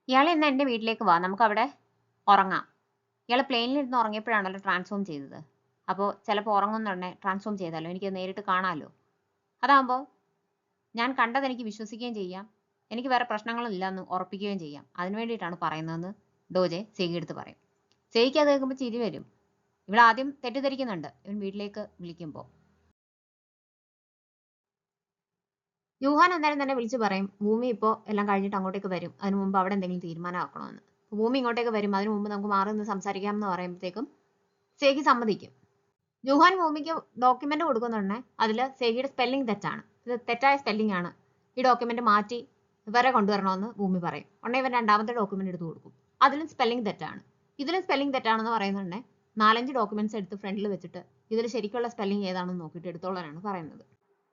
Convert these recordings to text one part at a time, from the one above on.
ഇയാൾ ഇന്ന് എൻ്റെ വീട്ടിലേക്ക് വാ, നമുക്ക് അവിടെ ഉറങ്ങാം. ഇയാൾ പ്ലെയിനിലിരുന്ന് ഉറങ്ങിയപ്പോഴാണല്ലോ ട്രാൻസ്ഫോം ചെയ്തത്. അപ്പോൾ ചിലപ്പോൾ ഉറങ്ങുന്നുണ്ടെ ട്രാൻസ്ഫോം ചെയ്താലോ, എനിക്ക് നേരിട്ട് കാണാമല്ലോ. അതാകുമ്പോൾ ഞാൻ കണ്ടത് എനിക്ക് വിശ്വസിക്കുകയും ചെയ്യാം, എനിക്ക് വേറെ പ്രശ്നങ്ങളില്ല എന്ന് ഉറപ്പിക്കുകയും ചെയ്യാം. അതിനു വേണ്ടിയിട്ടാണ് പറയുന്നതെന്ന് ഡോജെ സെയ്ഗി എടുത്ത് പറയും. സെയ്ക്ക് അത് കേൾക്കുമ്പോൾ ചിരി വരും. ഇവിടെ ആദ്യം തെറ്റിദ്ധരിക്കുന്നുണ്ട് ഇവൻ വീട്ടിലേക്ക് വിളിക്കുമ്പോൾ. യൂഹാൻ എന്തായാലും തന്നെ വിളിച്ചു പറയും ഭൂമി ഇപ്പോൾ എല്ലാം കഴിഞ്ഞിട്ട് അങ്ങോട്ടേക്ക് വരും, അതിന് മുമ്പ് അവിടെ എന്തെങ്കിലും തീരുമാനമാക്കണമെന്ന്. ഭൂമി ഇങ്ങോട്ടേക്ക് വരും, അതിന് മുമ്പ് നമുക്ക് മാറി നിന്ന് സംസാരിക്കാം എന്ന് പറയുമ്പോഴത്തേക്കും സേഗി സമ്മതിക്കും. ജൂഹാൻ ഭൂമിക്ക് ഡോക്യുമെന്റ് കൊടുക്കുന്നുണ്ടേ അതിൽ സേഗിയുടെ സ്പെല്ലിംഗ് തെറ്റാണ്, ഇത് തെറ്റായ സ്പെല്ലിംഗ് ആണ്, ഈ ഡോക്യുമെന്റ് മാറ്റി ഇവരെ കൊണ്ടുവരണമെന്ന് ഭൂമി പറയും. ഉടനെ ഇവൻ രണ്ടാമത്തെ ഡോക്യുമെന്റ് എടുത്ത് കൊടുക്കും, അതിലും സ്പെല്ലിംഗ് തെറ്റാണ്. ഇതിലും സ്പെല്ലിംഗ് തെറ്റാണെന്ന് പറയുന്നുണ്ടേ 4-5 ഡോക്യുമെന്റ്സ് എടുത്ത് ഫ്രണ്ടിൽ വെച്ചിട്ട് ഇതിൽ ശരിക്കുള്ള സ്പെല്ലിംഗ് ഏതാണെന്ന് നോക്കിയിട്ട് എടുത്തോളാനാണ് പറയുന്നത്.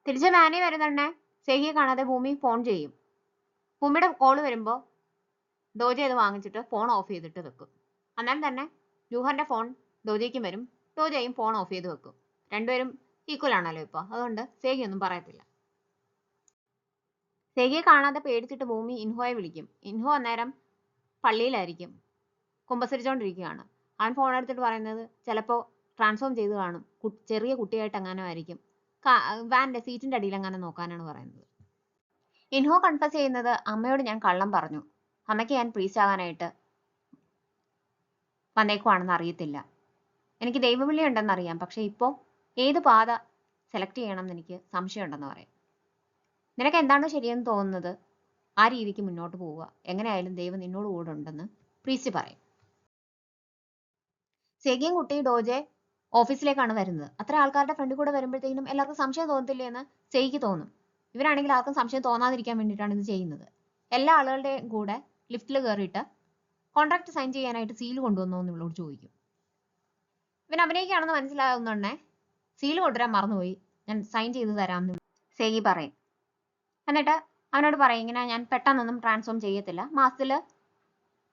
തിരിച്ച് വാനി വരുന്നുണ്ടേ സേഗിയെ കാണാതെ ഭൂമി ഫോൺ ചെയ്യും. ഭൂമിയുടെ കോള് വരുമ്പോൾ ഡോജെ അത് വാങ്ങിച്ചിട്ട് ഫോൺ ഓഫ് ചെയ്തിട്ട് വെക്കും. അന്നേരം തന്നെ ജൂഹാന്റെ ഫോൺ ഡോജയ്ക്കും വരും, ഡോജയും ഫോൺ ഓഫ് ചെയ്ത് വെക്കും. രണ്ടുപേരും ഈക്വൽ ആണല്ലോ ഇപ്പോൾ, അതുകൊണ്ട് സേഗി ഒന്നും പറയത്തില്ല. സേഗിയെ കാണാതെ പേടിച്ചിട്ട് ഭൂമി ഇൻഹോയെ വിളിക്കും. ഇൻഹോ അന്നേരം പള്ളിയിലായിരിക്കും, കുമ്പസരിച്ചോണ്ടിരിക്കുകയാണ്. അവൻ ഫോൺ എടുത്തിട്ട് പറയുന്നത് ചിലപ്പോൾ ട്രാൻസ്ഫോം ചെയ്ത് കാണും, ചെറിയ കുട്ടിയായിട്ട് അങ്ങനെ ആയിരിക്കും, വാൻ്റെ സീറ്റിന്റെ അടിയിൽ അങ്ങനെ നോക്കാനാണ് പറയുന്നത്. ഇൻഹോ കൺഫസ് ചെയ്യുന്നത് അമ്മയോട് ഞാൻ കള്ളം പറഞ്ഞു, അമ്മയ്ക്ക് ഞാൻ പ്രീസ്റ്റ് ആകാനായിട്ട് വന്നേക്കുവാണെന്ന് അറിയത്തില്ല, എനിക്ക് ദൈവവിളി ഉണ്ടെന്നറിയാം, പക്ഷെ ഇപ്പോൾ ഏത് പാത സെലക്ട് ചെയ്യണം എന്ന് എനിക്ക് സംശയമുണ്ടെന്ന് പറയും. നിനക്ക് എന്താണോ ശരിയെന്ന് തോന്നുന്നത് ആ രീതിക്ക് മുന്നോട്ട് പോവുക, എങ്ങനെയായാലും ദൈവം നിന്നോട് കൂടെ ഉണ്ടെന്ന് പ്രീസ്റ്റ് പറയും. സെഗിയും കുട്ടി ഡോജെ ഓഫീസിലേക്കാണ് വരുന്നത്. അത്ര ആൾക്കാരുടെ ഫ്രണ്ടിൽ കൂടെ വരുമ്പോഴത്തേക്കും എല്ലാവർക്കും സംശയം തോന്നത്തില്ലേ എന്ന് സെയ്ക്ക് തോന്നും. ഇവരാണെങ്കിൽ ആർക്കും സംശയം തോന്നാതിരിക്കാൻ വേണ്ടിയിട്ടാണ് ഇത് ചെയ്യുന്നത്. എല്ലാ ആളുകളുടെയും കൂടെ ലിഫ്റ്റിൽ കയറിയിട്ട് കോൺട്രാക്ട് സൈൻ ചെയ്യാനായിട്ട് സീൽ കൊണ്ടുവന്നോ എന്ന് ഇവളോട് ചോദിക്കും. ഇവൻ അഭിനയിക്കുകയാണെന്ന് മനസ്സിലാവുന്നുണ്ടേ സീൽ കൊണ്ടുവരാൻ മറന്നുപോയി, ഞാൻ സൈൻ ചെയ്ത് തരാമെന്ന് സെഗി പറയും. എന്നിട്ട് അവനോട് പറയും ഇങ്ങനെ ഞാൻ പെട്ടെന്നൊന്നും ട്രാൻസ്ഫോം ചെയ്യത്തില്ല, മാസത്തിൽ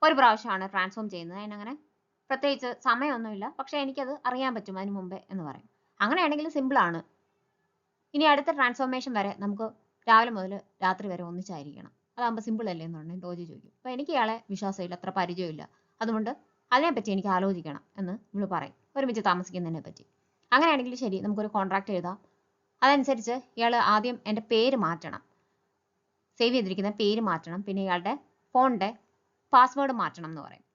ഒരു പ്രാവശ്യമാണ് ട്രാൻസ്ഫോം ചെയ്യുന്നത്, അതിനങ്ങനെ പ്രത്യേകിച്ച് സമയമൊന്നുമില്ല, പക്ഷെ എനിക്കത് അറിയാൻ പറ്റും അതിന് മുമ്പേ എന്ന് പറയും. അങ്ങനെയാണെങ്കിൽ സിമ്പിളാണ്, ഇനി അടുത്ത ട്രാൻസ്ഫോർമേഷൻ വരെ നമുക്ക് രാവിലെ മുതൽ രാത്രി വരെ ഒന്നിച്ചായിരിക്കണം, അതാകുമ്പോൾ സിമ്പിൾ അല്ലേ എന്ന് പറഞ്ഞാൽ ഡോജി ചോദിക്കും. അപ്പോൾ എനിക്ക് ഇയാളെ വിശ്വാസമില്ല, അത്ര പരിചയമില്ല, അതുകൊണ്ട് അതിനെപ്പറ്റി എനിക്ക് ആലോചിക്കണം എന്ന് ഇവള് പറയും, ഒരുമിച്ച് താമസിക്കുന്നതിനെ പറ്റി. അങ്ങനെയാണെങ്കിൽ ശരി, നമുക്കൊരു കോൺട്രാക്ട് എഴുതാം, അതനുസരിച്ച് ഇയാൾ ആദ്യം എൻ്റെ പേര് മാറ്റണം, സേവ് ചെയ്തിരിക്കുന്ന പേര് മാറ്റണം, പിന്നെ ഇയാളുടെ ഫോണിൻ്റെ പാസ്വേഡ് മാറ്റണം എന്ന് പറയും.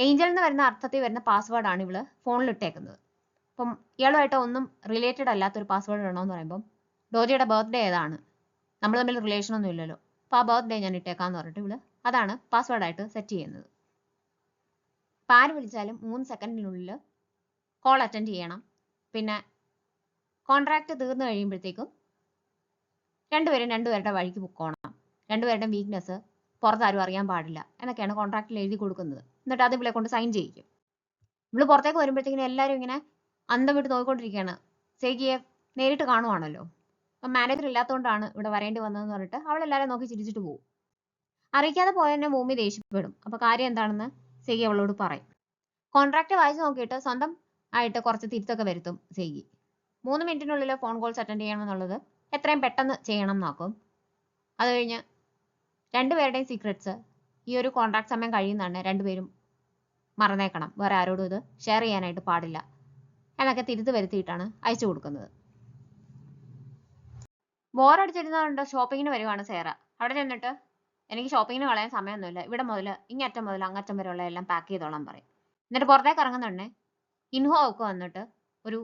ഏഞ്ചൽ എന്ന് വരുന്ന അർത്ഥത്തിൽ വരുന്ന പാസ്വേഡാണ് ഇവള് ഫോണിൽ ഇട്ടേക്കുന്നത്. അപ്പം ഇയാളുമായിട്ട് ഒന്നും റിലേറ്റഡ് അല്ലാത്തൊരു പാസ്വേഡ് ഇടണമെന്ന് പറയുമ്പം ഡോജയുടെ ബർത്ത്ഡേ ഏതാണ്, നമ്മൾ തമ്മിൽ റിലേഷൻ ഒന്നും ഇല്ലല്ലോ, അപ്പോൾ ആ ബർത്ത്ഡേ ഞാൻ ഇട്ടേക്കാന്ന് പറഞ്ഞിട്ട് ഇവള് അതാണ് പാസ്വേഡായിട്ട് സെറ്റ് ചെയ്യുന്നത്. അപ്പം ആര് വിളിച്ചാലും 3 സെക്കൻഡിനുള്ളിൽ കോൾ അറ്റൻഡ് ചെയ്യണം, പിന്നെ കോൺട്രാക്ട് തീർന്നു കഴിയുമ്പോഴത്തേക്കും രണ്ടുപേരും രണ്ടുപേരുടെ വഴിക്ക് പൊക്കോണം, രണ്ടുപേരുടെയും വീക്ക്നെസ് പുറത്താരും അറിയാൻ പാടില്ല എന്നൊക്കെയാണ് കോൺട്രാക്റ്റിൽ എഴുതി കൊടുക്കുന്നത്. എന്നിട്ട് അത് ഇവളെ കൊണ്ട് സൈൻ ചെയ്യിക്കും. ഇവള് പുറത്തേക്ക് വരുമ്പോഴത്തേക്കിനും എല്ലാവരും ഇങ്ങനെ അന്തം വിട്ട് നോക്കിക്കൊണ്ടിരിക്കുകയാണ്, സേഗിയെ നേരിട്ട് കാണുവാണല്ലോ, അപ്പം മാനേജർ ഇല്ലാത്തതുകൊണ്ടാണ് ഇവിടെ വരേണ്ടി വന്നതെന്ന് പറഞ്ഞിട്ട് അവളെല്ലാവരും നോക്കി ചിരിച്ചിട്ട് പോകും. അറിയിക്കാതെ പോയതിനെ ഭൂമി ദേഷ്യപ്പെടും. അപ്പോൾ കാര്യം എന്താണെന്ന് സേഗി അവളോട് പറയും. കോൺട്രാക്ട് വായിച്ചു നോക്കിയിട്ട് സ്വന്തം ആയിട്ട് കുറച്ച് തിരുത്തൊക്കെ വരുത്തും സേഗി. 3 മിനിറ്റിനുള്ളിൽ ഫോൺ കോൾസ് അറ്റൻഡ് ചെയ്യണം എന്നുള്ളത് എത്രയും പെട്ടെന്ന് ചെയ്യണം നോക്കും. അത് കഴിഞ്ഞ് രണ്ടുപേരുടെയും സീക്രട്സ് ഈ ഒരു കോൺട്രാക്ട് സമയം കഴിയുന്നതാണ് രണ്ടുപേരും മറന്നേക്കണം, വേറെ ആരോടും ഇത് ഷെയർ ചെയ്യാനായിട്ട് പാടില്ല എന്നൊക്കെ തിരുത്ത് വരുത്തിയിട്ടാണ് അയച്ചു കൊടുക്കുന്നത്. ബോറടിച്ചിരുന്നതുകൊണ്ട് ഷോപ്പിങ്ങിന് വരുവാണ് സേറ. അവിടെ ചെന്നിട്ട് എനിക്ക് ഷോപ്പിങ്ങിന് കളയാൻ സമയമൊന്നുമില്ല, ഇവിടെ മുതൽ ഇങ്ങറ്റം മുതൽ അങ്ങറ്റം വരെയുള്ള എല്ലാം പാക്ക് ചെയ്തോളാൻ പറയും. എന്നിട്ട് പുറത്തേക്ക് ഇറങ്ങുന്നുണ്ടേ ഇൻഹോ ഒക്കെ വന്നിട്ട് ഒരു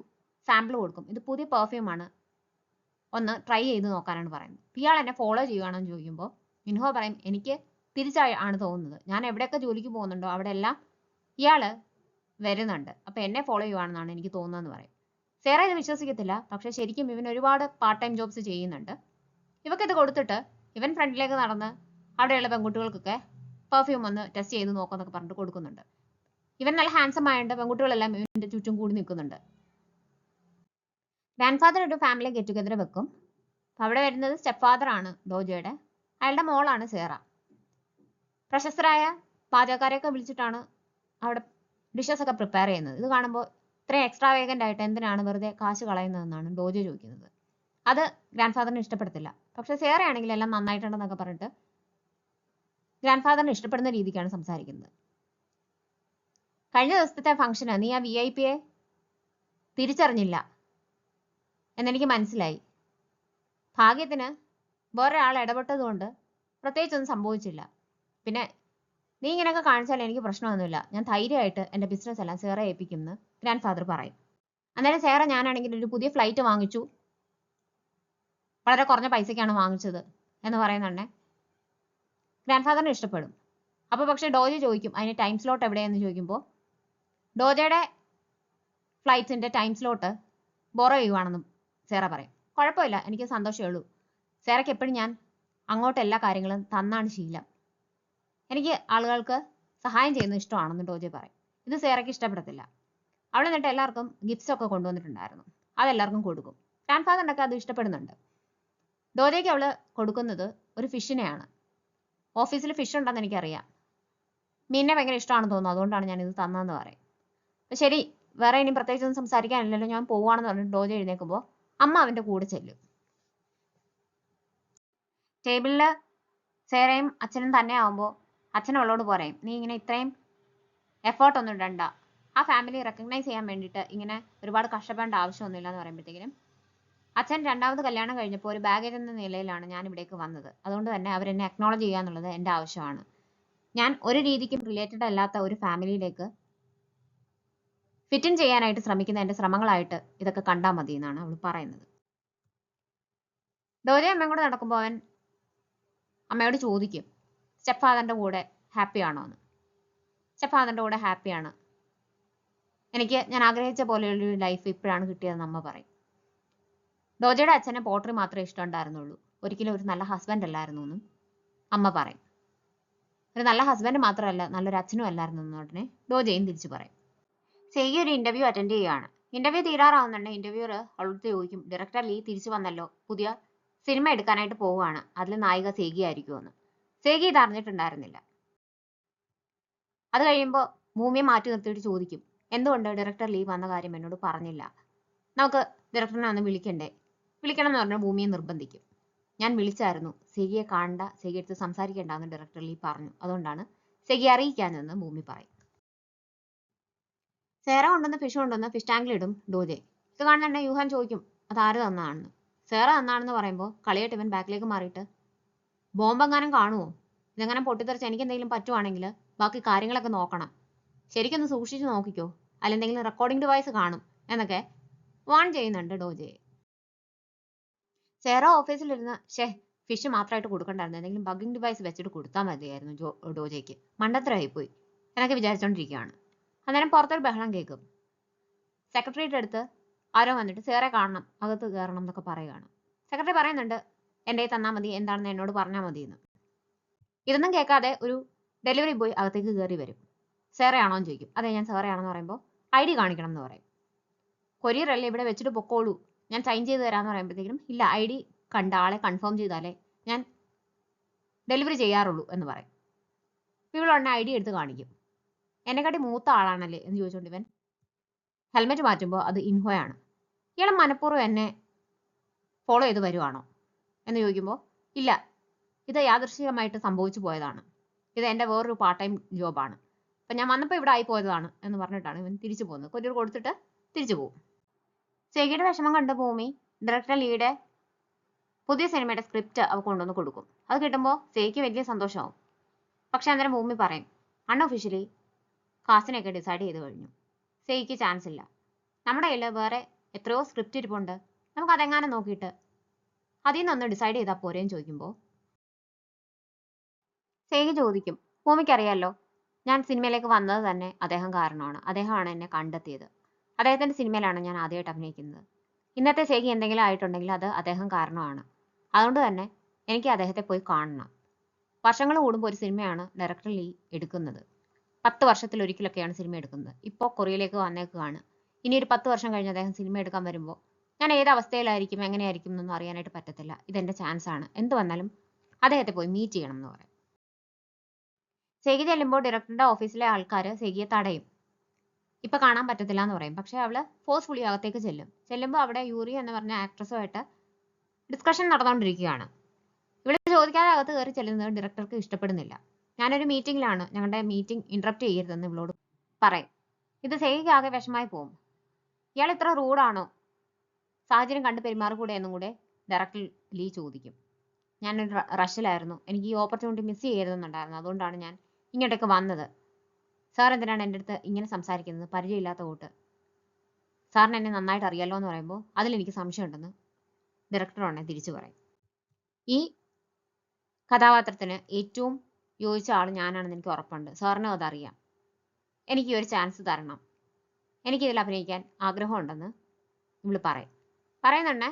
സാമ്പിൾ കൊടുക്കും, ഇത് പുതിയ പെർഫ്യൂമാണ്, ഒന്ന് ട്രൈ ചെയ്ത് നോക്കാനാണ് പറയുന്നത്. ഇയാൾ എന്നെ ഫോളോ ചെയ്യുകയാണെന്ന് ചോദിക്കുമ്പോൾ ഇൻഹോ പറയും എനിക്ക് തിരിച്ചാണ് തോന്നുന്നത്, ഞാൻ എവിടെയൊക്കെ ജോലിക്ക് പോകുന്നുണ്ടോ അവിടെ എല്ലാം ഇയാൾ വരുന്നുണ്ട്, അപ്പം എന്നെ ഫോളോ ചെയ്യുവാണെന്നാണ് എനിക്ക് തോന്നുന്നതെന്ന് പറയും. സേറ ഇത് വിശ്വസിക്കത്തില്ല, പക്ഷെ ശരിക്കും ഇവൻ ഒരുപാട് പാർട്ട് ടൈം ജോബ്സ് ചെയ്യുന്നുണ്ട്. ഇവക്കിത് കൊടുത്തിട്ട് ഇവൻ ഫ്രണ്ടിലേക്ക് നടന്ന് അവിടെയുള്ള പെൺകുട്ടികൾക്കൊക്കെ പെർഫ്യൂം ഒന്ന് ടെസ്റ്റ് ചെയ്ത് നോക്കാന്നൊക്കെ പറഞ്ഞിട്ട് കൊടുക്കുന്നുണ്ട്. ഇവൻ നല്ല ഹാൻസം ആയതുകൊണ്ട് പെൺകുട്ടികളെല്ലാം ഇവന്റെ ചുറ്റും കൂടി നിൽക്കുന്നുണ്ട്. ഗ്രാൻഡ് ഫാദർ ഒരു ഫാമിലി ഗെറ്റ് ടുഗദർ വെക്കും. അവിടെ വരുന്നത് സ്റ്റെപ്പ് ഫാദർ ആണ് ഡോജയുടെ, അയാളുടെ മോളാണ് സേറ. പ്രശസ്തരായ പാചകക്കാരെയൊക്കെ വിളിച്ചിട്ടാണ് അവിടെ ഡിഷസ് ഒക്കെ പ്രിപ്പയർ ചെയ്യുന്നത്. ഇത് കാണുമ്പോൾ ഇത്രയും എക്സ്ട്രാ വേഗൻ്റ് ആയിട്ട് എന്തിനാണ് വെറുതെ കാശ് കളയുന്നതെന്നാണ് ഡോജോ ചോദിക്കുന്നത്. അത് ഗ്രാൻഡ് ഫാദറിന് ഇഷ്ടപ്പെടത്തില്ല. പക്ഷെ സേറ ആണെങ്കിൽ എല്ലാം നന്നായിട്ടുണ്ടെന്നൊക്കെ പറഞ്ഞിട്ട് ഗ്രാൻഡ് ഫാദറിന് ഇഷ്ടപ്പെടുന്ന രീതിക്കാണ് സംസാരിക്കുന്നത്. കഴിഞ്ഞ ദിവസത്തെ ഫംഗ്ഷന് നീ ആ VIP തിരിച്ചറിഞ്ഞില്ല എന്നെനിക്ക് മനസ്സിലായി. ഭാഗ്യത്തിന് വേറൊരാൾ ഇടപെട്ടതുകൊണ്ട് പ്രത്യേകിച്ചൊന്നും സംഭവിച്ചില്ല. പിന്നെ നീ ഇങ്ങനെയൊക്കെ കാണിച്ചാൽ എനിക്ക് പ്രശ്നമൊന്നുമില്ല. ഞാൻ ധൈര്യമായിട്ട് എൻ്റെ ബിസിനസ് എല്ലാം സേറെ ഏൽപ്പിക്കുമെന്ന് ഗ്രാൻഡ് ഫാദർ പറയും. അന്നേരം സേറ ഞാനാണെങ്കിൽ ഒരു പുതിയ ഫ്ലൈറ്റ് വാങ്ങിച്ചു, വളരെ കുറഞ്ഞ പൈസയ്ക്കാണ് വാങ്ങിച്ചത് എന്ന് പറയുന്നുണ്ടേ ഗ്രാൻഡ് ഫാദറിന് ഇഷ്ടപ്പെടും. അപ്പോൾ പക്ഷേ ഡോജ ചോദിക്കും അതിന് ടൈം സ്ലോട്ട് എവിടെയെന്ന് ചോദിക്കുമ്പോൾ ഡോജയുടെ ഫ്ലൈറ്റ്സിൻ്റെ ടൈം സ്ലോട്ട് ബോറോ ചെയ്യുവാണെന്നും സേറ പറയും. കുഴപ്പമില്ല, എനിക്ക് സന്തോഷമേ ഉള്ളൂ. സേറയ്ക്ക് എപ്പോഴും ഞാൻ അങ്ങോട്ട് എല്ലാ കാര്യങ്ങളും തന്നാണ് ശീലം. എനിക്ക് ആളുകൾക്ക് സഹായം ചെയ്യുന്നത് ഇഷ്ടമാണെന്ന് ഡോജെ പറയും. ഇത് സേറയ്ക്ക് ഇഷ്ടപ്പെടത്തില്ല. അവൾ എന്നിട്ട് എല്ലാവർക്കും ഗിഫ്റ്റ്സ് ഒക്കെ കൊണ്ടുവന്നിട്ടുണ്ടായിരുന്നു. അതെല്ലാവർക്കും കൊടുക്കും. ഗ്രാൻഡ് ഫാദറിനൊക്കെ അത് ഇഷ്ടപ്പെടുന്നുണ്ട്. ഡോജയ്ക്ക് അവൾ കൊടുക്കുന്നത് ഒരു ഫിഷിനെയാണ്. ഓഫീസിൽ ഫിഷ് ഉണ്ടെന്ന് എനിക്കറിയാം. മീനിനെ ഭയങ്കര ഇഷ്ടമാണെന്ന് തോന്നുന്നു, അതുകൊണ്ടാണ് ഞാനിത് തന്നതെന്ന് പറയും. അപ്പം ശരി, വേറെ ഇനി പ്രത്യേകിച്ചൊന്നും സംസാരിക്കാനില്ലല്ലോ, ഞാൻ പോവുകയാണെന്ന് പറഞ്ഞിട്ട് ഡോജ എഴുന്നേൽക്കുമ്പോൾ അമ്മ അവൻ്റെ കൂടെ ചെല്ലും. ടേബിളിൽ സേറയും അച്ഛനും തന്നെ ആവുമ്പോൾ അച്ഛൻ അവളോട് പറയും, നീ ഇങ്ങനെ ഇത്രയും എഫേർട്ട് ഒന്നും ഇടണ്ട, ആ ഫാമിലി റെക്കഗ്നൈസ് ചെയ്യാൻ വേണ്ടിയിട്ട് ഇങ്ങനെ ഒരുപാട് കഷ്ടപ്പെടേണ്ട ആവശ്യമൊന്നുമില്ല എന്ന് പറയുമ്പോഴത്തേക്കിനും അച്ഛൻ രണ്ടാമത് കല്യാണം കഴിഞ്ഞപ്പോൾ ഒരു ബാഗേജ് എന്ന നിലയിലാണ് ഞാൻ ഇവിടേക്ക് വന്നത്. അതുകൊണ്ട് തന്നെ അവരെന്നെ അക്നോളജ് ചെയ്യുക എന്നുള്ളത് എൻ്റെ ആവശ്യമാണ്. ഞാൻ ഒരു രീതിക്കും റിലേറ്റഡ് അല്ലാത്ത ഒരു ഫാമിലിയിലേക്ക് ഫിറ്റ് ഇൻ ചെയ്യാനായിട്ട് ശ്രമിക്കുന്ന എൻ്റെ ശ്രമങ്ങളായിട്ട് ഇതൊക്കെ കണ്ടാൽ മതി എന്നാണ് അവൾ പറയുന്നത്. ഡോജ അമ്മയും കൂടെ നടക്കുമ്പോൾ അവൻ അമ്മയോട് ചോദിക്കും സ്റ്റെപ്പ് ഫാദറിൻ്റെ കൂടെ ഹാപ്പി ആണോ എന്ന്. സ്റ്റെപ്പ് ഫാദറിൻ്റെ കൂടെ ഹാപ്പിയാണ്, ഞാൻ ആഗ്രഹിച്ച പോലെയുള്ളൊരു ലൈഫ് ഇപ്പോഴാണ് കിട്ടിയതെന്ന് അമ്മ പറയും. ഡോജയുടെ അച്ഛനെ പോട്ടറി മാത്രമേ ഇഷ്ടമുണ്ടായിരുന്നുള്ളൂ, ഒരിക്കലും ഒരു നല്ല ഹസ്ബൻഡ് അല്ലായിരുന്നു എന്നും അമ്മ പറയും. ഒരു നല്ല ഹസ്ബൻഡ് മാത്രമല്ല, നല്ലൊരു അച്ഛനും അല്ലായിരുന്നു എന്ന് ഉടനെ ഡോജയും തിരിച്ചു പറയും. സെയ്ഗി ഒരു ഇന്റർവ്യൂ അറ്റൻഡ് ചെയ്യുകയാണ്. ഇന്റർവ്യൂ തീരാറാവുന്നുണ്ട്. ഇന്റർവ്യൂർ അവളോട് ചോദിക്കും, ഡയറക്ടർ ലീ തിരിച്ചു വന്നല്ലോ, പുതിയ സിനിമ എടുക്കാനായിട്ട് പോവുകയാണ്, അതിൽ നായിക സെയ്ഗി ആയിരിക്കുമെന്ന്. സെയ്ഗി ഇത് അറിഞ്ഞിട്ടുണ്ടായിരുന്നില്ല. അത് കഴിയുമ്പോൾ ഭൂമിയെ മാറ്റി നിർത്തിയിട്ട് ചോദിക്കും, എന്തുകൊണ്ട് ഡയറക്ടർ ലീ വന്ന കാര്യം എന്നോട് പറഞ്ഞില്ല? നമുക്ക് ഡയറക്ടറിനെ ഒന്ന് വിളിക്കണം എന്ന് പറഞ്ഞാൽ ഭൂമിയെ നിർബന്ധിക്കും. ഞാൻ വിളിച്ചായിരുന്നു, സെയ്ഗിയെ കാണണ്ട, സെയ്ഗി എടുത്ത് സംസാരിക്കേണ്ടെന്ന് ഡയറക്ടർ ലീ പറഞ്ഞു, അതുകൊണ്ടാണ് സെയ്ഗി അറിയിക്കാനെന്ന് ഭൂമി പറയും. സേറ കൊണ്ടുവന്ന് ഫിഷ് ടാങ്കിലിടും ഡോജെ. ഇത് കാണുന്നുണ്ടെ യൂഹാൻ ചോദിക്കും അത് ആര് തന്നാണെന്ന്. സേറ തന്നാണെന്ന് പറയുമ്പോൾ കളിയായിട്ട് ഇവൻ ബാക്കിലേക്ക് മാറിയിട്ട്, ബോംബെങ്ങാനും കാണുമോ? ഇതെങ്ങനെ പൊട്ടിത്തെറിച്ച് എനിക്ക് എന്തെങ്കിലും പറ്റുവാണെങ്കിൽ ബാക്കി കാര്യങ്ങളൊക്കെ നോക്കണം, ശരിക്കൊന്ന് സൂക്ഷിച്ച് നോക്കിക്കോ, അല്ലെന്തെങ്കിലും റെക്കോർഡിംഗ് ഡിവൈസ് കാണും എന്നൊക്കെ വാൺ ചെയ്യുന്നുണ്ട് ഡോജയെ. സേറ ഓഫീസിലിരുന്ന് ഫിഷ് മാത്രമായിട്ട് കൊടുക്കണ്ടായിരുന്നു, എന്തെങ്കിലും ബഗ്ഗിംഗ് ഡിവൈസ് വെച്ചിട്ട് കൊടുത്താൽ മതിയായിരുന്നു ഡോജയ്ക്ക്, മണ്ടത്തരമായിപ്പോയി എന്നൊക്കെ വിചാരിച്ചുകൊണ്ടിരിക്കുകയാണ്. അന്നേരം പുറത്തൊരു ബഹളം കേൾക്കും. സെക്രട്ടറിയുടെ അടുത്ത് ആരോ വന്നിട്ട് സേറെ കാണണം, അകത്ത് കയറണം എന്നൊക്കെ പറയുകയാണ്. സെക്രട്ടറി പറയുന്നുണ്ട്, എൻ്റെ തന്നാൽ മതി, എന്താണെന്ന് എന്നോട് പറഞ്ഞാൽ മതി എന്ന്. ഇതൊന്നും കേൾക്കാതെ ഒരു ഡെലിവറി ബോയ് അകത്തേക്ക് കയറി വരും. സേറയാണോ എന്ന് ചോദിക്കും. അതെ, ഞാൻ സേറയാണെന്ന് പറയുമ്പോൾ ID കാണിക്കണം എന്ന് പറയും. കൊറിയർ അല്ലേ, ഇവിടെ വെച്ചിട്ട് പൊക്കോളൂ, ഞാൻ സൈൻ ചെയ്ത് തരാമെന്ന് പറയുമ്പോഴത്തേക്കും ഇല്ല, ID കണ്ട ആളെ കൺഫേം ചെയ്താലേ ഞാൻ ഡെലിവറി ചെയ്യാറുള്ളൂ എന്ന് പറയും. ഇവളുടനെ ID എടുത്ത് കാണിക്കും. എന്നെക്കാട്ടി മൂത്ത ആളാണല്ലേ എന്ന് ചോദിച്ചുകൊണ്ട് ഇവൻ ഹെൽമെറ്റ് മാറ്റുമ്പോൾ അത് ഇൻഹോയാണ്. ഇയാൾ മനഃപൂർവ്വം എന്നെ ഫോളോ ചെയ്ത് വരുവാണോ എന്ന് ചോദിക്കുമ്പോൾ ഇല്ല, ഇത് യാദൃശ്ചികമായിട്ട് സംഭവിച്ചു പോയതാണ്, ഇത് എൻ്റെ വേറൊരു പാർട്ട് ടൈം ജോബാണ്, അപ്പം ഞാൻ വന്നപ്പോൾ ഇവിടെ ആയി പോയതാണ് എന്ന് പറഞ്ഞിട്ടാണ് ഇവൻ തിരിച്ചു പോകുന്നത്. കൊറിയർ കൊടുത്തിട്ട് തിരിച്ചു പോകും. സെയ്ഗിയുടെ വിഷമം കണ്ട് ഭൂമി ഡയറക്ടർ ലീയുടെ പുതിയ സിനിമയുടെ സ്ക്രിപ്റ്റ് അവ കൊണ്ടുവന്ന് കൊടുക്കും. അത് കിട്ടുമ്പോൾ സെയ്ക്ക് വലിയ സന്തോഷമാവും. പക്ഷെ അന്നേരം ഭൂമി പറയും, അൺഒഫീഷ്യലി കാസ്റ്റിനെയൊക്കെ ഡിസൈഡ് ചെയ്ത് കഴിഞ്ഞു, സെയ്ക്ക് ചാൻസ് ഇല്ല, നമ്മുടെ കയ്യിൽ വേറെ എത്രയോ സ്ക്രിപ്റ്റ് ഇരിപ്പുണ്ട്, നമുക്ക് അതെങ്ങാനും നോക്കിയിട്ട് അതിൽ നിന്നൊന്ന് ഡിസൈഡ് ചെയ്താൽ പോരെന്ന് ചോദിക്കുമ്പോൾ സെയ്ഗ് ചോദിക്കും, ഭൂമിക്കറിയാലോ ഞാൻ സിനിമയിലേക്ക് വന്നത് തന്നെ അദ്ദേഹം കാരണമാണ്, അദ്ദേഹമാണ് എന്നെ കണ്ടെത്തിയത്, അദ്ദേഹത്തിൻ്റെ സിനിമയിലാണ് ഞാൻ ആദ്യമായിട്ട് അഭിനയിക്കുന്നത്, ഇന്നത്തെ സെയ്ഗ് എന്തെങ്കിലും ആയിട്ടുണ്ടെങ്കിൽ അത് അദ്ദേഹം കാരണമാണ്, അതുകൊണ്ട് തന്നെ എനിക്ക് അദ്ദേഹത്തെ പോയി കാണണം. വർഷങ്ങൾ കൂടുമ്പോൾ ഒരു സിനിമയാണ് ഡയറക്ടർ ലീ എടുക്കുന്നത്, 10 വർഷത്തിലൊരിക്കലൊക്കെയാണ് സിനിമ എടുക്കുന്നത്. ഇപ്പോൾ കൊറിയയിലേക്ക് വന്നേക്കുകയാണ്. ഇനി ഒരു 10 വർഷം കഴിഞ്ഞ് അദ്ദേഹം സിനിമ എടുക്കാൻ വരുമ്പോൾ ഞാൻ ഏത് അവസ്ഥയിലായിരിക്കും എങ്ങനെയായിരിക്കും എന്നൊന്നും അറിയാനായിട്ട് പറ്റത്തില്ല, ഇതെൻ്റെ ചാൻസ് ആണ്, എന്ത് വന്നാലും അദ്ദേഹത്തെ പോയി മീറ്റ് ചെയ്യണം എന്ന് പറയും. സെയ്ഗി ചെല്ലുമ്പോൾ ഡയറക്ടറുടെ ഓഫീസിലെ ആൾക്കാർ സെയ്ഗിയെ തടയും. ഇപ്പം കാണാൻ പറ്റത്തില്ല എന്ന് പറയും. പക്ഷേ അവൾ ഫോഴ്സ്ഫുള്ളി അകത്തേക്ക് ചെല്ലുമ്പോൾ അവിടെ യൂറി എന്ന് പറഞ്ഞ ആക്ട്രസുമായിട്ട് ഡിസ്കഷൻ നടന്നുകൊണ്ടിരിക്കുകയാണ്. ഇവിടെ ചോദിക്കാതെ അകത്ത് കയറി ചെല്ലുന്നത് ഡയറക്ടർക്ക് ഇഷ്ടപ്പെടുന്നില്ല. ഞാനൊരു മീറ്റിംഗിലാണ്, ഞങ്ങളുടെ മീറ്റിംഗ് ഇന്ററപ്റ്റ് ചെയ്യരുതെന്ന് ഇവളോട് പറയും. ഇത് സേയ്ക്ക് ആകെ വിഷമായി പോകും. ഇയാൾ ഇത്ര റൂഡാണോ, സാഹചര്യം കണ്ട് പെരുമാറുകൂടെ എന്നും കൂടെ ഡയറക്ടർ ലീ ചോദിക്കും. ഞാനൊരു റഷിലായിരുന്നു, എനിക്ക് ഈ ഓപ്പർച്യൂണിറ്റി മിസ് ചെയ്യരുതെന്നുണ്ടായിരുന്നു, അതുകൊണ്ടാണ് ഞാൻ ഇങ്ങോട്ടേക്ക് വന്നത്. സാർ എന്തിനാണ് എൻ്റെ അടുത്ത് ഇങ്ങനെ സംസാരിക്കുന്നത്, പരിചയമില്ലാത്ത കൂട്ട്. സാറിന് എന്നെ നന്നായിട്ട് അറിയാലോ എന്ന് പറയുമ്പോൾ അതിലെനിക്ക് സംശയമുണ്ടെന്ന് ഡയറക്ടർ ഉടനെ തിരിച്ചു പറയും. ഈ കഥാപാത്രത്തിന് ഏറ്റവും യോജിച്ച ആൾ ഞാനാണെന്ന് എനിക്ക് ഉറപ്പുണ്ട്. സാറിനും അതറിയാം. എനിക്ക് ഈ ഒരു ചാൻസ് തരണം, എനിക്കിതിൽ അഭിനയിക്കാൻ ആഗ്രഹമുണ്ടെന്ന് ഇവള് പറയുന്നുണ്ടേ.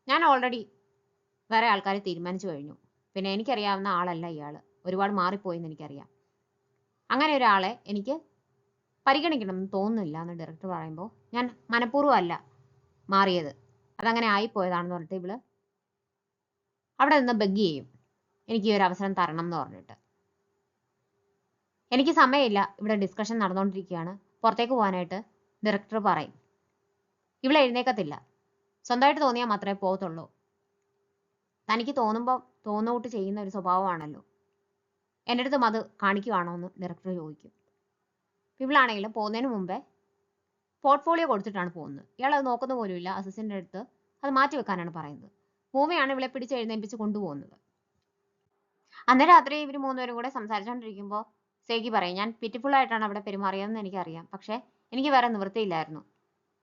ഞാൻ ഓൾറെഡി വേറെ ആൾക്കാരെ തീരുമാനിച്ചു കഴിഞ്ഞു. പിന്നെ എനിക്കറിയാവുന്ന ആളല്ല ഇയാൾ, ഒരുപാട് മാറിപ്പോയി എന്ന് എനിക്കറിയാം. അങ്ങനെ ഒരാളെ എനിക്ക് പരിഗണിക്കണമെന്ന് തോന്നുന്നില്ല എന്ന് ഡയറക്ടർ പറയുമ്പോൾ, ഞാൻ മനഃപൂർവ്വം അല്ല മാറിയത്, അതങ്ങനെ ആയിപ്പോയതാണെന്ന് പറഞ്ഞിട്ട് ഇവള് അവിടെ നിന്ന് ബഗ് ചെയ്യും, എനിക്ക് ഈ ഒരു അവസരം തരണം എന്ന് പറഞ്ഞിട്ട്. എനിക്ക് സമയമില്ല, ഇവിടെ ഡിസ്കഷൻ നടന്നുകൊണ്ടിരിക്കുകയാണ്, പുറത്തേക്ക് പോകാനായിട്ട് ഡയറക്ടർ പറയും. ഇവളെ എഴുന്നേക്കത്തില്ല, സ്വന്തമായിട്ട് തോന്നിയാൽ മാത്രമേ പോകത്തുള്ളൂ. തനിക്ക് തോന്നുമ്പോൾ തോന്നുകൂട്ട് ചെയ്യുന്ന ഒരു സ്വഭാവമാണല്ലോ, എൻ്റെ അടുത്തും അത് കാണിക്കുവാണോ എന്ന് ഡയറക്ടർ ചോദിക്കും. ഇവളാണെങ്കിലും പോകുന്നതിന് മുമ്പേ പോർട്ട്ഫോളിയോ കൊടുത്തിട്ടാണ് പോകുന്നത്. ഇയാൾ അത് നോക്കുന്ന പോലുമില്ല. അസിസ്റ്റൻ്റിൻ്റെ അടുത്ത് അത് മാറ്റി വെക്കാനാണ് പറയുന്നത്. ഭൂമിയാണ് ഇവളെ പിടിച്ച് എഴുന്നേൽപ്പിച്ച് കൊണ്ടുപോകുന്നത്. അന്ന് രാത്രി ഇവർ മൂന്നുപേരും കൂടെ സംസാരിച്ചുകൊണ്ടിരിക്കുമ്പോൾ സേഗി പറയും, ഞാൻ പിറ്റിഫുൾ ആയിട്ടാണ് അവിടെ പെരുമാറിയതെന്ന് എനിക്കറിയാം, പക്ഷേ എനിക്ക് വേറെ നിവൃത്തിയില്ലായിരുന്നു.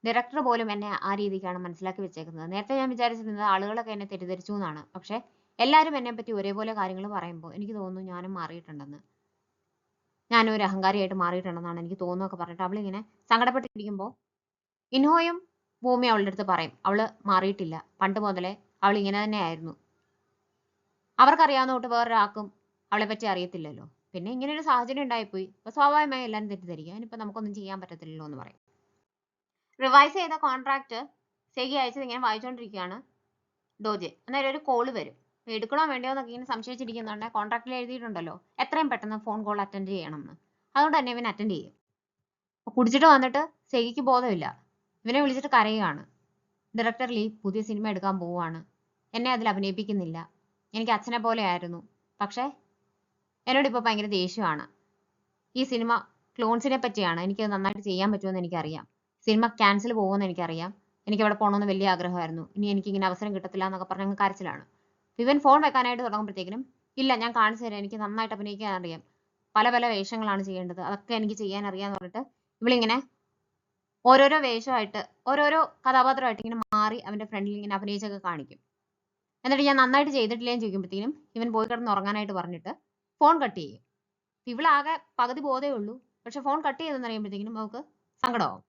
ഡയറക്ടർ പോലും എന്നെ ആ രീതിക്കാണ് മനസ്സിലാക്കി വെച്ചേക്കുന്നത്. നേരത്തെ ഞാൻ വിചാരിച്ചിരുന്നത് ആളുകളൊക്കെ എന്നെ തെറ്റിദ്ധരിച്ചു എന്നാണ്, പക്ഷേ എല്ലാവരും എന്നെ പറ്റി ഒരേപോലെ കാര്യങ്ങൾ പറയുമ്പോൾ എനിക്ക് തോന്നുന്നു ഞാനും മാറിയിട്ടുണ്ടെന്ന്, ഞാനൊരു അഹങ്കാരിയായിട്ട് മാറിയിട്ടുണ്ടെന്നാണ് എനിക്ക് തോന്നുന്നൊക്കെ പറഞ്ഞിട്ട് അവളിങ്ങനെ സങ്കടപ്പെട്ടിരിക്കുമ്പോൾ ഇൻഹോയും ഭൂമി അവളുടെ അടുത്ത് പറയും, അവള് മാറിയിട്ടില്ല, പണ്ട് മുതലേ അവൾ ഇങ്ങനെ തന്നെയായിരുന്നു. അവർക്കറിയാവുന്ന തൊട്ട് വേറൊരാൾക്കും അവളെ പറ്റി അറിയത്തില്ലല്ലോ. പിന്നെ ഇങ്ങനെ ഒരു സാഹചര്യം ഉണ്ടായിപ്പോയി, അപ്പൊ സ്വാഭാവികമായി എല്ലാവരും തെറ്റിദ്ധരിക്കുക, അതിനിപ്പോൾ നമുക്കൊന്നും ചെയ്യാൻ പറ്റത്തില്ലല്ലോ എന്ന് പറയും. റിവൈസ് ചെയ്ത കോൺട്രാക്ട് സേഗി അയച്ചത് ഇങ്ങനെ വായിച്ചുകൊണ്ടിരിക്കുകയാണ് ഡോജെ. അന്നേരം ഒരു കോള് വരും. എടുക്കണോ വേണ്ടയോ എന്നൊക്കെ ഇങ്ങനെ സംശയിച്ചിരിക്കുന്നുണ്ട്. കോൺട്രാക്റ്റിൽ എഴുതിയിട്ടുണ്ടല്ലോ എത്രയും പെട്ടെന്ന് ഫോൺ കോൾ അറ്റൻഡ് ചെയ്യണമെന്ന്, അതുകൊണ്ട് തന്നെ ഇവൻ അറ്റൻഡ് ചെയ്യും. അപ്പോൾ കുടിച്ചിട്ട് വന്നിട്ട് സേഗിക്ക് ബോധമില്ല, ഇവനെ വിളിച്ചിട്ട് കരയുകയാണ്. ഡയറക്ടർ ലീ പുതിയ സിനിമ എടുക്കാൻ പോവുകയാണ്, എന്നെ അതിൽ അഭിനയിപ്പിക്കുന്നില്ല, എനിക്ക് അച്ഛനെ പോലെ ആയിരുന്നു, പക്ഷേ എന്നോട് ഇപ്പോൾ ഭയങ്കര ദേഷ്യമാണ്. ഈ സിനിമ ക്ലോൺസിനെ പറ്റിയാണ്, എനിക്കത് നന്നായിട്ട് ചെയ്യാൻ പറ്റുമെന്ന് എനിക്കറിയാം, സിനിമ ക്യാൻസൽ പോകുമെന്ന് എനിക്കറിയാം, എനിക്ക് അവിടെ പോകണമെന്ന് വലിയ ആഗ്രഹമായിരുന്നു, ഇനി എനിക്കിങ്ങനെ അവസരം കിട്ടത്തില്ല എന്നൊക്കെ പറഞ്ഞ് കരച്ചിലാണ്. ഇവൻ ഫോൺ വെക്കാനായിട്ട് തുടങ്ങുമ്പോഴത്തേക്കിനും, ഇല്ല ഞാൻ കാണിച്ചു തരാം, എനിക്ക് നന്നായിട്ട് അഭിനയിക്കാൻ അറിയാം, പല പല വേഷങ്ങളാണ് ചെയ്യേണ്ടത്, അതൊക്കെ എനിക്ക് ചെയ്യാൻ അറിയാമെന്ന് പറഞ്ഞിട്ട് ഇവളിങ്ങനെ ഓരോരോ വേഷമായിട്ട് ഓരോരോ കഥാപാത്രമായിട്ട് ഇങ്ങനെ മാറി അവൻ്റെ ഫ്രണ്ടിൽ ഇങ്ങനെ അഭിനയിച്ചൊക്കെ കാണിക്കും. എന്നിട്ട് ഞാൻ നന്നായിട്ട് ചെയ്തിട്ടില്ലേന്ന് ചോദിക്കുമ്പോഴത്തേനും ഇവൻ പോയി കിടന്ന് ഉറങ്ങാനായിട്ട് പറഞ്ഞിട്ട് ഫോൺ കട്ട് ചെയ്യും. ഇവളാകെ പകുതി ബോധേ ഉള്ളൂ, പക്ഷെ ഫോൺ കട്ട് ചെയ്തെന്ന് അറിയുമ്പോഴത്തേക്കിനും അവൾക്ക് സങ്കടമാവും.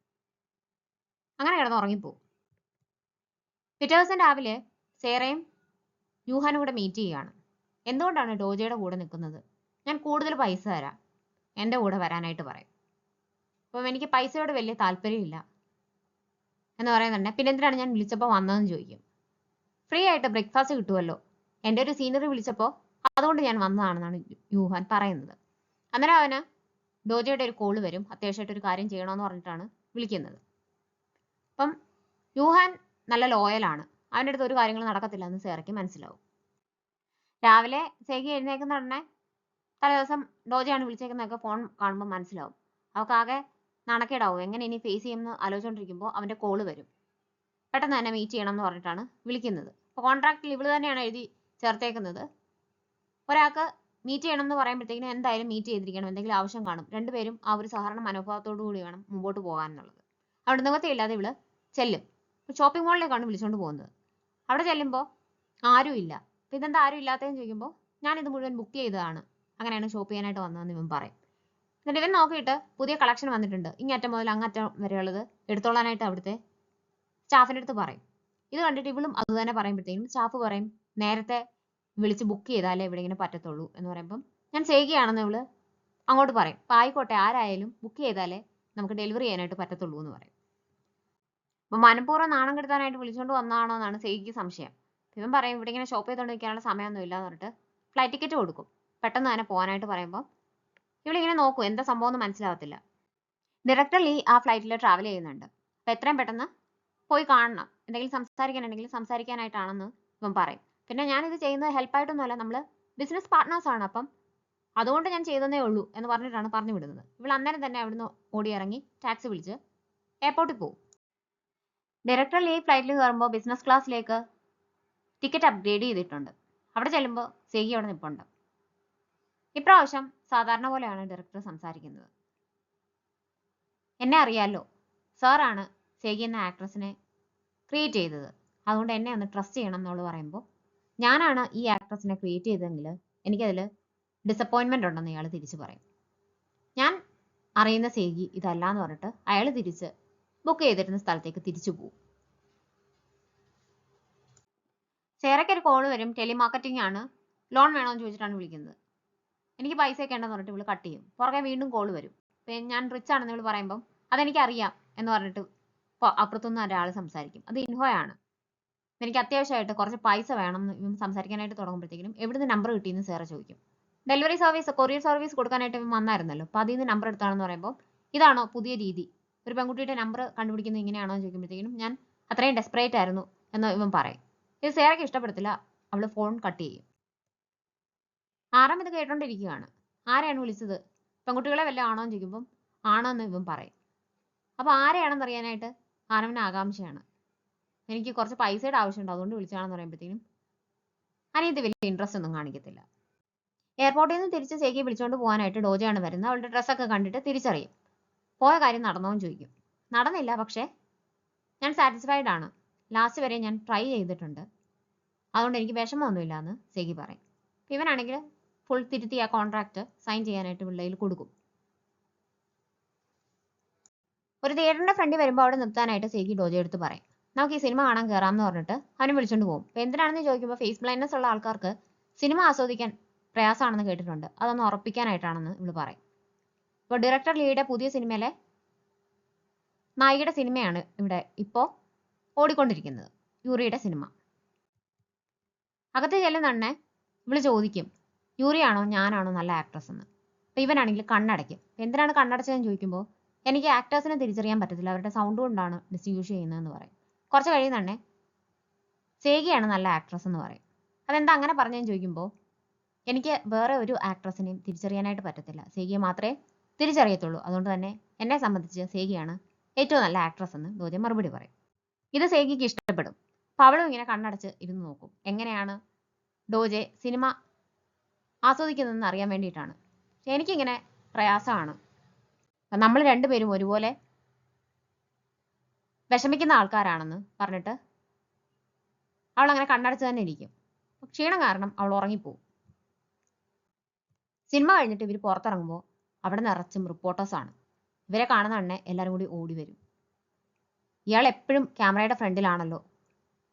അങ്ങനെ കിടന്ന് ഉറങ്ങിപ്പോവും. പിറ്റേ ദിവസം രാവിലെ സേറയും യൂഹാനും കൂടെ മീറ്റ് ചെയ്യുകയാണ്. എന്തുകൊണ്ടാണ് ഡോജയുടെ കൂടെ നിൽക്കുന്നത്, ഞാൻ കൂടുതൽ പൈസ തരാം, എൻ്റെ കൂടെ വരാനായിട്ട് പറയും. അപ്പം എനിക്ക് പൈസയോട് വലിയ താല്പര്യമില്ല എന്ന് പറയുന്നുണ്ട്. പിന്നെ എന്തിനാണ് ഞാൻ വിളിച്ചപ്പോൾ വന്നതെന്ന് ചോദിക്കും. ഫ്രീ ആയിട്ട് ബ്രേക്ക്ഫാസ്റ്റ് കിട്ടുമല്ലോ, എൻ്റെ ഒരു സീനറി വിളിച്ചപ്പോൾ അതുകൊണ്ട് ഞാൻ വന്നതാണെന്നാണ് യൂഹാൻ പറയുന്നത്. അന്നേരം അവന് ഡോജയുടെ ഒരു കോള് വരും, അത്യാവശ്യമായിട്ട് ഒരു കാര്യം ചെയ്യണമെന്ന് പറഞ്ഞിട്ടാണ് വിളിക്കുന്നത്. അപ്പം യൂഹാൻ നല്ല ലോയലാണ്, അവൻ്റെ അടുത്ത് ഒരു കാര്യങ്ങളും നടക്കത്തില്ല എന്ന് സേറയ്ക്ക് മനസ്സിലാവും. രാവിലെ സേഗി എഴുന്നേക്കുന്ന ഉടനെ തലേദിവസം ഡോജയാണ് വിളിച്ചേക്കുന്നതൊക്കെ ഫോൺ കാണുമ്പോൾ മനസ്സിലാവും. അവൾക്കാകെ നാണക്കേടാവും, എങ്ങനെ ഇനി ഫേസ് ചെയ്യുമെന്ന് ആലോചിച്ചുകൊണ്ടിരിക്കുമ്പോൾ അവൻ്റെ കോള് വരും. പെട്ടെന്ന് തന്നെ മീറ്റ് ചെയ്യണം എന്ന് പറഞ്ഞിട്ടാണ് വിളിക്കുന്നത്. അപ്പോൾ കോൺട്രാക്റ്റിൽ ഇവള് തന്നെയാണ് എഴുതി ചേർത്തേക്കുന്നത്, ഒരാൾക്ക് മീറ്റ് ചെയ്യണം എന്ന് പറയുമ്പോഴത്തേക്കിനും എന്തായാലും മീറ്റ് ചെയ്തിരിക്കണം, എന്തെങ്കിലും ആവശ്യം കാണും, രണ്ടുപേരും ആ ഒരു സഹകരണ മനോഭാവത്തോടു കൂടി വേണം മുമ്പോട്ട് പോകാൻ എന്നുള്ളത്. അവിടെ നിവൃത്തിയില്ലാതെ ഇവള് ചെല്ലും. ഷോപ്പിംഗ് മോളിലേക്കാണ് വിളിച്ചുകൊണ്ട് പോകുന്നത്. അവിടെ ചെല്ലുമ്പോൾ ആരും ഇല്ല. അപ്പോൾ ഇതെന്താ ആരും ഇല്ലാത്തതെന്ന് ചോദിക്കുമ്പോൾ ഞാനിത് മുഴുവൻ ബുക്ക് ചെയ്തതാണ്, അങ്ങനെയാണ് ഷോപ്പ് ചെയ്യാനായിട്ട് വന്നതെന്ന് ഇവൻ പറയും. എന്നിട്ട് ഇവൻ നോക്കിയിട്ട് പുതിയ കളക്ഷൻ വന്നിട്ടുണ്ട്, ഇങ്ങറ്റം മുതൽ അങ്ങറ്റം വരെയുള്ളത് എടുത്തോളാനായിട്ട് അവിടുത്തെ സ്റ്റാഫിൻ്റെ അടുത്ത് പറയും. ഇത് കണ്ടിട്ട് ഇവളും അത് തന്നെ പറയുമ്പോഴത്തേക്കും സ്റ്റാഫ് പറയും, നേരത്തെ വിളിച്ച് ബുക്ക് ചെയ്താലേ ഇവിടെ ഇങ്ങനെ പറ്റത്തുള്ളൂ എന്ന് പറയുമ്പം ഞാൻ ചെയ്യുകയാണെന്ന് ഇവള് അങ്ങോട്ട് പറയും. അപ്പോൾ ആയിക്കോട്ടെ, ആരായാലും ബുക്ക് ചെയ്താലേ നമുക്ക് ഡെലിവറി ചെയ്യാനായിട്ട് പറ്റത്തുള്ളൂ എന്ന് പറയും. അപ്പോൾ മനഃപൂർവ്വം നാണം കെടുത്താനായിട്ട് വിളിച്ചുകൊണ്ട് വന്നതാണോ എന്നാണ് സേഗിക്ക് സംശയം. ഇവൻ പറയും, ഇവിടെ ഇങ്ങനെ ഷോപ്പ് ചെയ്തുകൊണ്ട് നിൽക്കാനുള്ള സമയമൊന്നും ഇല്ല എന്ന് പറഞ്ഞിട്ട് ഫ്ലൈറ്റ് ടിക്കറ്റ് കൊടുക്കും, പെട്ടെന്ന് തന്നെ പോകാനായിട്ട് പറയുമ്പോൾ ഇവളിങ്ങനെ നോക്കും, എന്താ സംഭവം എന്ന് മനസ്സിലാവത്തില്ല. ഡയറക്ടർ ലീ ആ ഫ്ലൈറ്റിൽ ട്രാവൽ ചെയ്യുന്നുണ്ട്. അപ്പോൾ എത്രയും പെട്ടെന്ന് പോയി കാണണം, എന്തെങ്കിലും സംസാരിക്കാനുണ്ടെങ്കിൽ സംസാരിക്കാനായിട്ടാണെന്ന് ഇവൻ പറയും. പിന്നെ ഞാനിത് ചെയ്യുന്നത് ഹെൽപ്പായിട്ടൊന്നുമല്ല, നമ്മൾ ബിസിനസ് പാർട്ട്നേഴ്സ് ആണ്, അപ്പം അതുകൊണ്ട് ഞാൻ ചെയ്തതേ ഉള്ളൂ എന്ന് പറഞ്ഞിട്ടാണ് പറഞ്ഞു വിടുന്നത്. ഇവൾ അന്നേരം തന്നെ അവിടുന്ന് ഓടി ഇറങ്ങി ടാക്സി വിളിച്ച് എയർപോർട്ടിൽ പോകും. ഡയറക്ടർ ഈ ഫ്ലൈറ്റിൽ കയറുമ്പോൾ ബിസിനസ് ക്ലാസ്സിലേക്ക് ടിക്കറ്റ് അപ്ഗ്രേഡ് ചെയ്തിട്ടുണ്ട്. അവിടെ ചെല്ലുമ്പോൾ സേഗി അവിടെ നിൽപ്പുണ്ട്. ഇപ്രാവശ്യം സാധാരണ പോലെയാണ് ഡയറക്ടർ സംസാരിക്കുന്നത്. എന്നെ അറിയാലോ, സാറാണ് സേഗി എന്ന ആക്ട്രസിനെ ക്രിയേറ്റ് ചെയ്തത്, അതുകൊണ്ട് എന്നെ ഒന്ന് ട്രസ്റ്റ് ചെയ്യണം എന്നുള്ളത് പറയുമ്പോൾ, ഞാനാണ് ഈ ആക്ട്രസിനെ ക്രിയേറ്റ് ചെയ്തതെങ്കിൽ എനിക്കതിൽ ഡിസപ്പോയിൻമെന്റ് ഉണ്ടെന്ന് ഇയാൾ തിരിച്ചു പറയും. ഞാൻ അറിയുന്ന സേഗി ഇതല്ല എന്ന് പറഞ്ഞിട്ട് അയാൾ തിരിച്ച് ബുക്ക് ചെയ്തിരുന്ന സ്ഥലത്തേക്ക് തിരിച്ചു പോകും. സേറയ്ക്ക് ഒരു കോൾ വരും. ടെലിമാർക്കറ്റിംഗ് ആണ്, ലോൺ വേണമെന്ന് ചോദിച്ചിട്ടാണ് വിളിക്കുന്നത്. എനിക്ക് പൈസ ഒക്കെ ഉണ്ടെന്ന് പറഞ്ഞിട്ട് ഇവള് കട്ട് ചെയ്യും. പുറകെ വീണ്ടും കോൾ വരും. ഞാൻ റിച്ച് ആണെന്ന് ഇവള് പറയുമ്പോൾ അതെനിക്ക് അറിയാം എന്ന് പറഞ്ഞിട്ട് അപ്പുറത്തുനിന്ന് ഒരാൾ സംസാരിക്കും. അത് ഇൻഹോയാണ്. എനിക്ക് അത്യാവശ്യമായിട്ട് കുറച്ച് പൈസ വേണം എന്ന് സംസാരിക്കാനായിട്ട് തുടങ്ങുമ്പോഴത്തേക്കും എവിടുന്ന് നമ്പർ കിട്ടിയെന്ന് സേറ ചോദിക്കും. ഡെലിവറി സർവീസ്, കൊറിയർ സർവീസ് കൊടുക്കാനായിട്ട് വന്നായിരുന്നല്ലോ, അപ്പോൾ അതിൽ നിന്ന് നമ്പർ എടുത്താണെന്ന് പറയുമ്പോൾ, ഇതാണോ പുതിയ രീതി, ഒരു പെൺകുട്ടിയുടെ നമ്പർ കണ്ടുപിടിക്കുന്നത് ഇങ്ങനെയാണോ എന്ന് ചോദിക്കുമ്പോഴത്തേക്കും ഞാൻ അത്രയും ഡെസ്പറേറ്റ് ആയിരുന്നു എന്ന് ഇവൻ പറയും. ഇത് സേറയ്ക്ക് ഇഷ്ടപ്പെടത്തില്ല. അവള് ഫോൺ കട്ട് ചെയ്യും. ആറാം ഇത് കേട്ടോണ്ടിരിക്കുകയാണ്. ആരെയാണ് വിളിച്ചത്, പെൺകുട്ടികളെ വല്ല ആണോ എന്ന് ചോദിക്കുമ്പോൾ ആണോ എന്ന് ഇവൻ പറയും. അപ്പോൾ ആരെയാണെന്ന് അറിയാനായിട്ട് ആരവിന് ആകാംക്ഷയാണ്. എനിക്ക് കുറച്ച് പൈസയുടെ ആവശ്യമുണ്ട്, അതുകൊണ്ട് വിളിച്ചാണെന്ന് പറയുമ്പോഴത്തേക്കും അനിയത്തി വലിയ ഇൻട്രസ്റ്റ് ഒന്നും കാണിക്കത്തില്ല. എയർപോർട്ടിൽ നിന്ന് തിരിച്ച് സേഗിയെ വിളിച്ചുകൊണ്ട് പോകാനായിട്ട് ഡോജയാണ് വരുന്നത്. അവളുടെ ഡ്രസ്സൊക്കെ കണ്ടിട്ട് തിരിച്ചറിയും. പോയ കാര്യം നടന്നോന്ന് ചോദിക്കും. നടന്നില്ല, പക്ഷേ ഞാൻ സാറ്റിസ്ഫൈഡ് ആണ്, ലാസ്റ്റ് വരെ ഞാൻ ട്രൈ ചെയ്തിട്ടുണ്ട്, അതുകൊണ്ട് എനിക്ക് വിഷമമൊന്നുമില്ല എന്ന് സേഗി പറയും. ഇവനാണെങ്കിൽ ഫുൾ തിരുത്തി ആ കോൺട്രാക്ട് സൈൻ ചെയ്യാനായിട്ട് പിള്ളയിൽ കൊടുക്കും. ഒരു തിയേറ്ററിന്റെ ഫ്രണ്ടിൽ വരുമ്പോൾ അവിടെ നിർത്താനായിട്ട് സേഗി ഡോജ എടുത്ത് പറയും, നമുക്ക് ഈ സിനിമ കാണാൻ കയറാമെന്ന് പറഞ്ഞിട്ട് അവനെ വിളിച്ചുകൊണ്ട് പോകും. അപ്പോൾ എന്തിനാണെന്ന് ചോദിക്കുമ്പോൾ ഫേസ് ബ്ലൈൻഡ്നെസ് ഉള്ള ആൾക്കാർക്ക് സിനിമ ആസ്വദിക്കാൻ പ്രയാസമാണെന്ന് കേട്ടിട്ടുണ്ട്, അതൊന്ന് ഉറപ്പിക്കാനായിട്ടാണെന്ന് ഇവള് പറയും. ഇപ്പോൾ ഡയറക്ടർ ലീയുടെ പുതിയ സിനിമയിലെ നായികയുടെ സിനിമയാണ് ഇവിടെ ഇപ്പോൾ ഓടിക്കൊണ്ടിരിക്കുന്നത്, യൂറിയുടെ സിനിമ. അകത്ത് ചെല്ലുന്നണ്ണെ ഇവള് ചോദിക്കും, യൂറിയാണോ ഞാനാണോ നല്ല ആക്ട്രസ് എന്ന്. അപ്പോൾ ഇവനാണെങ്കിൽ കണ്ണടയ്ക്കും. എന്തിനാണ് കണ്ണടച്ചതെന്ന് ചോദിക്കുമ്പോൾ, എനിക്ക് ആക്ടേഴ്സിനെ തിരിച്ചറിയാൻ പറ്റത്തില്ല, അവരുടെ സൗണ്ട് കൊണ്ടാണ് ഡിസ്റ്റിങ്വിഷ് ചെയ്യുന്നതെന്ന് പറയും. കുറച്ച് കഴിയുന്നണ്ണെ സേഗിയാണ് നല്ല ആക്ട്രസ് എന്ന് പറയും. അതെന്താ അങ്ങനെ പറഞ്ഞതെന്ന് ചോദിക്കുമ്പോൾ, എനിക്ക് വേറെ ഒരു ആക്ട്രസിനെയും തിരിച്ചറിയാനായിട്ട് പറ്റത്തില്ല, സേഗിയെ മാത്രമേ തിരിച്ചറിയത്തുള്ളൂ, അതുകൊണ്ട് തന്നെ എന്നെ സംബന്ധിച്ച് സേഗിയാണ് ഏറ്റവും നല്ല ആക്ട്രസ് എന്ന് ഡോജ മറുപടി പറയും. ഇത് സേഗിക്ക് ഇഷ്ടപ്പെടും. അപ്പോൾ അവളും ഇങ്ങനെ കണ്ണടച്ച് ഇരുന്ന് നോക്കും, എങ്ങനെയാണ് ഡോജെ സിനിമ ആസ്വദിക്കുന്നതെന്ന് അറിയാൻ വേണ്ടിയിട്ടാണ്. എനിക്കിങ്ങനെ പ്രയാസമാണ്, നമ്മൾ രണ്ടുപേരും ഒരുപോലെ വിഷമിക്കുന്ന ആൾക്കാരാണെന്ന് പറഞ്ഞിട്ട് അവൾ അങ്ങനെ കണ്ണടച്ച് തന്നെ ഇരിക്കും. ക്ഷീണം കാരണം അവൾ ഉറങ്ങിപ്പോവും. സിനിമ കഴിഞ്ഞിട്ട് ഇവർ പുറത്തിറങ്ങുമ്പോൾ അവിടെ നിറച്ചും റിപ്പോർട്ടേഴ്സാണ്. ഇവരെ കാണുന്ന തന്നെ എല്ലാവരും കൂടി ഓടി വരും. ഇയാൾ എപ്പോഴും ക്യാമറയുടെ ഫ്രണ്ടിലാണല്ലോ,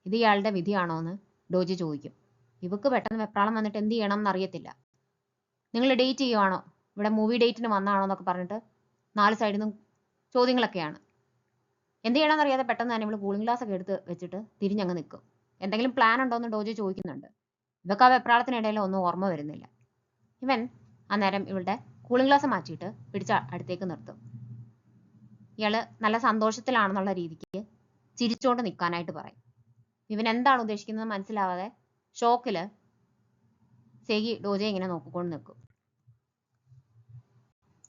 ഇത് ഇയാളുടെ വിധിയാണോ എന്ന് ഡോജി ചോദിക്കും. ഇവക്ക് പെട്ടെന്ന് വെപ്രാളം വന്നിട്ട് എന്ത് ചെയ്യണം എന്നറിയത്തില്ല. നിങ്ങൾ ഡേറ്റ് ചെയ്യുവാണോ, ഇവിടെ മൂവി ഡേറ്റിന് വന്നാണോ എന്നൊക്കെ പറഞ്ഞിട്ട് 4 സൈഡിൽ നിന്നും ചോദ്യങ്ങളൊക്കെയാണ്. എന്ത് ചെയ്യണമെന്ന് അറിയാതെ പെട്ടെന്ന് തന്നെ ഇവള് കൂളിംഗ് ഗ്ലാസ് ഒക്കെ എടുത്ത് വെച്ചിട്ട് തിരിഞ്ഞങ്ങ് നിൽക്കും. എന്തെങ്കിലും പ്ലാൻ ഉണ്ടോ എന്ന് ഡോജി ചോദിക്കുന്നുണ്ട്. ഇവക്ക് ആ വെപ്രാളത്തിനിടയിൽ ഒന്നും ഓർമ്മ വരുന്നില്ല. ഇവൻ അന്നേരം ഇവളുടെ കൂളിംഗ് ഗ്ലാസ് മാറ്റിയിട്ട് പിടിച്ച് അടുത്തേക്ക് നിർത്തും. ഇയാള് നല്ല സന്തോഷത്തിലാണെന്നുള്ള രീതിക്ക് ചിരിച്ചുകൊണ്ട് നിൽക്കാനായിട്ട് പറയും. ഇവൻ എന്താണ് ഉദ്ദേശിക്കുന്നത് മനസ്സിലാവാതെ ഷോക്കില് സേഗി ഡോജയെ ഇങ്ങനെ നോക്കിക്കൊണ്ട് നിൽക്കും.